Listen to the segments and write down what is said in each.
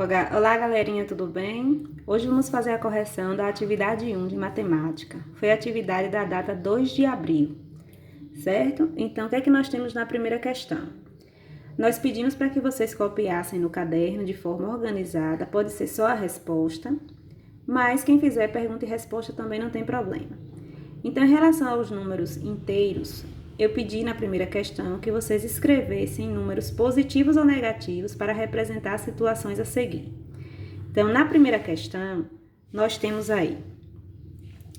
Olá, galerinha, tudo bem? Hoje vamos fazer a correção da atividade 1 de matemática. Foi a atividade da data 2 de abril, certo? Então, o que é que nós temos na primeira questão? Nós pedimos para que vocês copiassem no caderno de forma organizada, pode ser só a resposta, mas quem fizer pergunta e resposta também não tem problema. Então, em relação aos números inteiros, eu pedi na primeira questão que vocês escrevessem números positivos ou negativos para representar as situações a seguir. Então, na primeira questão, nós temos aí,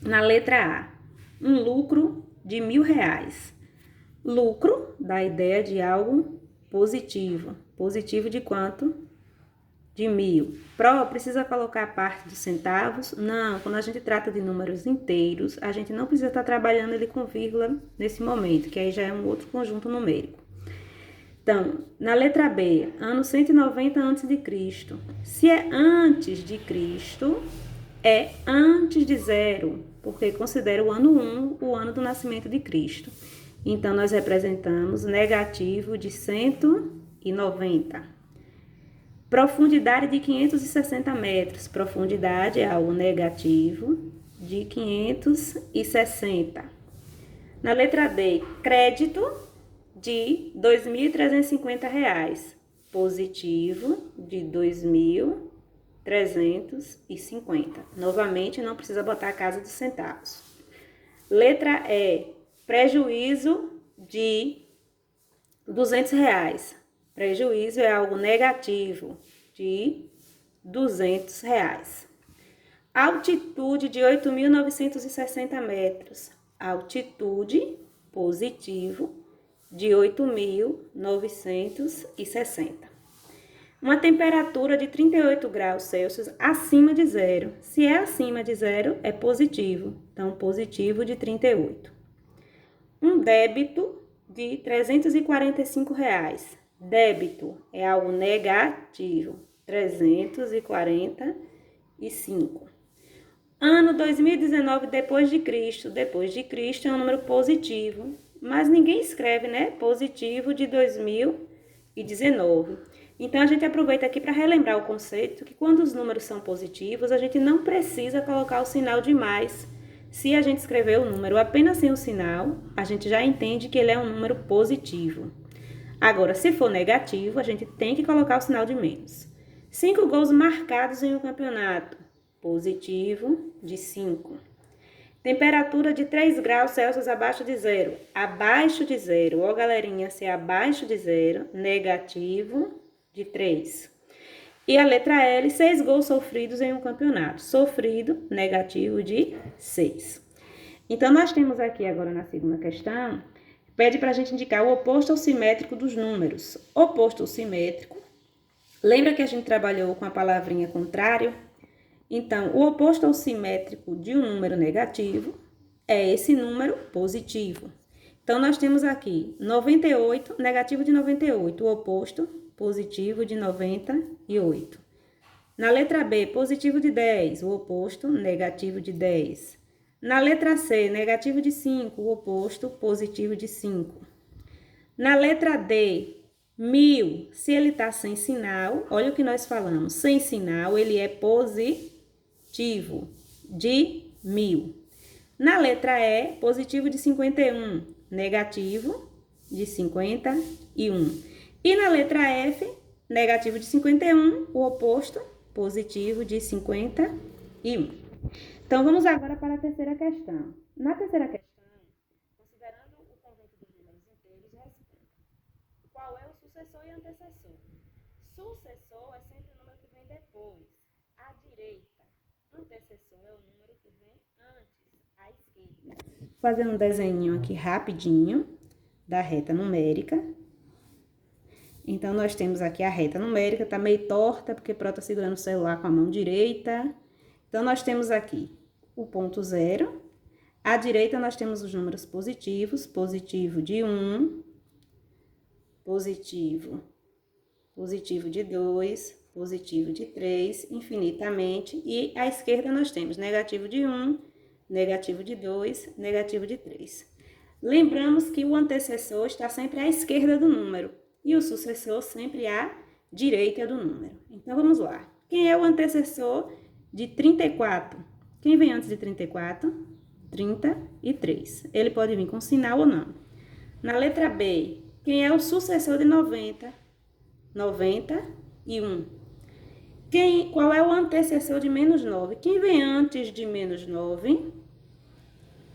na letra A, um lucro de R$ 1.000. Lucro dá a ideia de algo positivo. Positivo de quanto? De 1.000. Precisa colocar a parte dos centavos? Não, quando a gente trata de números inteiros, a gente não precisa estar trabalhando ele com vírgula nesse momento, que aí já é um outro conjunto numérico. Então, na letra B, ano 190 a.C. Se é antes de Cristo, é antes de zero, porque considera o ano 1 o ano do nascimento de Cristo. Então, nós representamos negativo de 190. Profundidade de 560 metros. Profundidade é algo negativo de 560. Na letra D, crédito de R$ 2.350. Positivo de 2.350. Novamente, não precisa botar a casa dos centavos. Letra E, prejuízo de R$ 200. Prejuízo é algo negativo de R$ 200. Altitude de 8.960 metros. Altitude positivo de 8.960. Uma temperatura de 38 graus Celsius acima de zero. Se é acima de zero, é positivo. Então, positivo de 38. Um débito de R$ 345. Débito é algo negativo, 345. Ano 2019 depois de Cristo. Depois de Cristo é um número positivo, mas ninguém escreve, né? Positivo de 2019. Então, a gente aproveita aqui para relembrar o conceito que quando os números são positivos, a gente não precisa colocar o sinal de mais. Se a gente escrever o número apenas sem o sinal, a gente já entende que ele é um número positivo. Agora, se for negativo, a gente tem que colocar o sinal de menos. 5 gols marcados em um campeonato. Positivo de 5. Temperatura de 3 graus Celsius abaixo de zero. Abaixo de zero. Ó, galerinha, se é abaixo de zero, negativo de 3. E a letra L, 6 gols sofridos em um campeonato. Sofrido, negativo de 6. Então, nós temos aqui agora na segunda questão, pede para a gente indicar o oposto ao simétrico dos números. Oposto ao simétrico, lembra que a gente trabalhou com a palavrinha contrário? Então, o oposto ao simétrico de um número negativo é esse número positivo. Então, nós temos aqui 98, negativo de 98, o oposto, positivo de 98. Na letra B, positivo de 10, o oposto, negativo de 10. Na letra C, negativo de 5, o oposto, positivo de 5. Na letra D, 1.000, se ele está sem sinal, olha o que nós falamos, sem sinal, ele é positivo de 1.000. Na letra E, positivo de 51, negativo de 51. E na letra F, negativo de 51, o oposto, positivo de 51. Então, vamos agora para a terceira questão. Na terceira questão, considerando o conjunto dos números inteiros, responda. Qual é o sucessor e antecessor? Sucessor é sempre o número que vem depois, à direita. Antecessor é o número que vem antes, à esquerda. Vou fazer um desenho aqui rapidinho da reta numérica. Então, nós temos aqui a reta numérica, tá meio torta, porque Pro tá segurando o celular com a mão direita. Então, nós temos aqui o ponto zero. À direita, nós temos os números positivos. Positivo de 1, positivo de 2, positivo de 3, infinitamente. E à esquerda, nós temos negativo de 1, negativo de 2, negativo de 3. Lembramos que o antecessor está sempre à esquerda do número e o sucessor sempre à direita do número. Então, vamos lá. Quem é o antecessor de 34? Quem vem antes de 34? 33. Ele pode vir com sinal ou não. Na letra B, quem é o sucessor de 90? 91. Qual é o antecessor de menos 9? Quem vem antes de menos 9?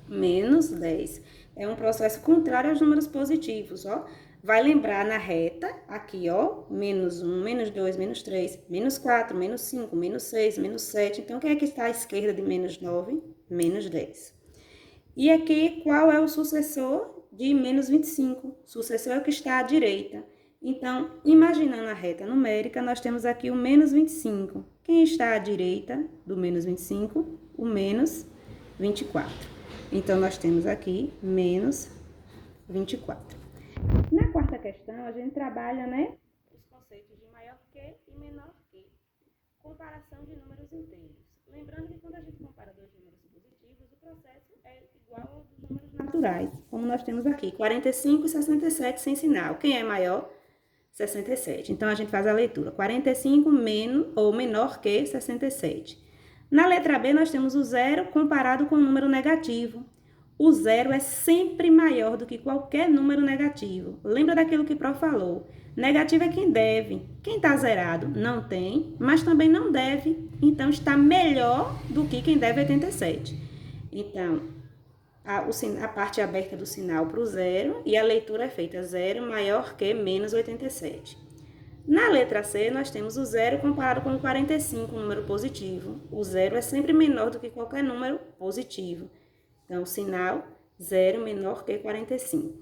Menos 10. É um processo contrário aos números positivos, ó. Vai lembrar na reta, aqui, ó, menos 1, menos 2, menos 3, menos 4, menos 5, menos 6, menos 7. Então, quem é que está à esquerda de menos 9? Menos 10. E aqui, qual é o sucessor de menos 25? O sucessor é o que está à direita. Então, imaginando a reta numérica, nós temos aqui o menos 25. Quem está à direita do menos 25? O menos 24. Então, nós temos aqui menos 24. Na quarta questão, a gente trabalha, né, os conceitos de maior que e menor que. Comparação de números inteiros. Lembrando que quando a gente compara dois números positivos, o processo é igual ao dos números naturais, como nós temos aqui, 45 e 67 sem sinal. Quem é maior? 67. Então, a gente faz a leitura. 45 menos ou menor que 67. Na letra B, nós temos o zero comparado com o número negativo. O zero é sempre maior do que qualquer número negativo. Lembra daquilo que o prof falou? Negativo é quem deve. Quem está zerado não tem, mas também não deve. Então, está melhor do que quem deve 87. Então, a parte aberta do sinal para o zero e a leitura é feita zero maior que menos 87. Na letra C, nós temos o zero comparado com o 45, um número positivo. O zero é sempre menor do que qualquer número positivo. Então, o sinal zero menor que 45.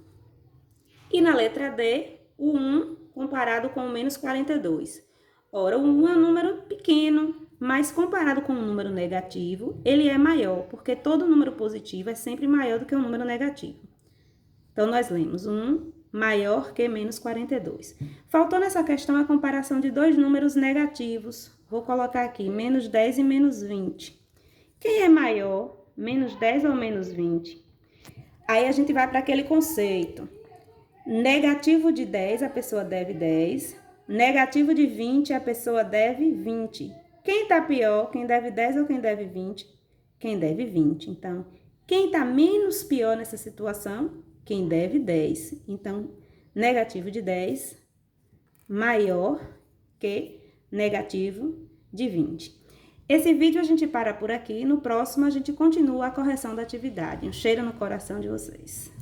E na letra D, o 1 comparado com o menos 42. Ora, o 1 é um número pequeno, mas comparado com um número negativo, ele é maior, porque todo número positivo é sempre maior do que um número negativo. Então, nós lemos 1 maior que menos 42. Faltou nessa questão a comparação de dois números negativos. Vou colocar aqui, menos 10 e menos 20. Quem é maior, menos 10 ou menos 20? Aí a gente vai para aquele conceito. Negativo de 10, a pessoa deve 10. Negativo de 20, a pessoa deve 20. Quem está pior, quem deve 10 ou quem deve 20? Quem deve 20. Então, quem está menos pior nessa situação? Quem deve 10. Então, negativo de 10 maior que negativo de 20. Esse vídeo a gente para por aqui. No próximo, a gente continua a correção da atividade. Um cheiro no coração de vocês.